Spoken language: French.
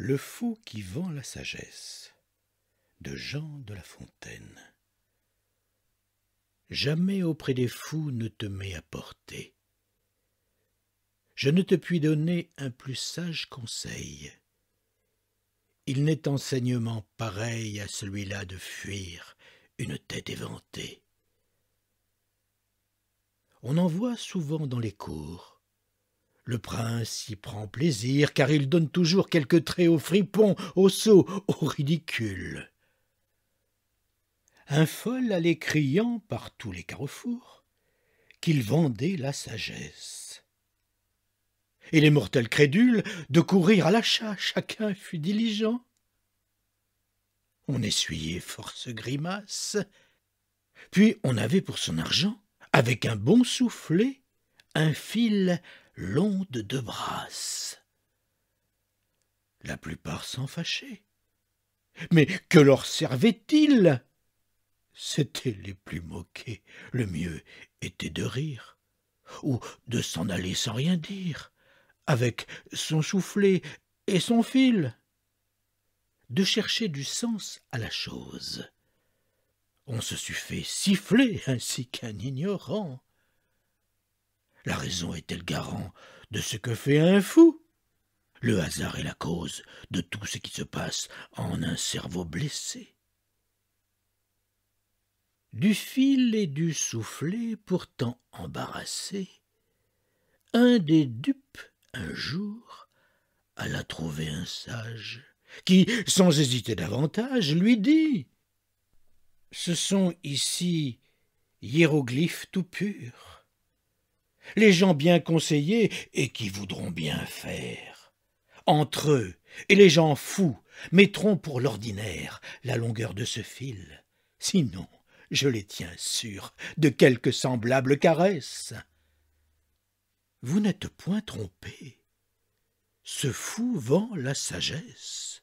Le fou qui vend la sagesse de Jean de La Fontaine. Jamais auprès des fous ne te mets à porter. Je ne te puis donner un plus sage conseil. Il n'est enseignement pareil à celui-là de fuir une tête éventée. On en voit souvent dans les cours. Le prince y prend plaisir, car il donne toujours quelques traits aux fripons, aux sots, aux ridicules. Un fol allait criant par tous les carrefours qu'il vendait la sagesse. Et les mortels crédules de courir à l'achat, chacun fut diligent. On essuyait force grimaces, puis on avait pour son argent, avec un bon soufflet, un fil long de 2 brasses. La plupart s'en fâchaient. Mais que leur servait-il? C'étaient les plus moqués. Le mieux était de rire, ou de s'en aller sans rien dire, avec son soufflet et son fil, de chercher du sens à la chose. On se sut fait siffler ainsi qu'un ignorant. La raison est-elle garant de ce que fait un fou? Le hasard est la cause de tout ce qui se passe en un cerveau blessé. Du fil et du soufflet pourtant embarrassé, un des dupes, un jour, alla trouver un sage, qui, sans hésiter davantage, lui dit « Ce sont ici hiéroglyphes tout purs. Les gens bien conseillés et qui voudront bien faire, entre eux et les gens fous mettront pour l'ordinaire la longueur de ce fil, sinon je les tiens sûrs de quelque semblable caresse. Vous n'êtes point trompés, ce fou vend la sagesse. »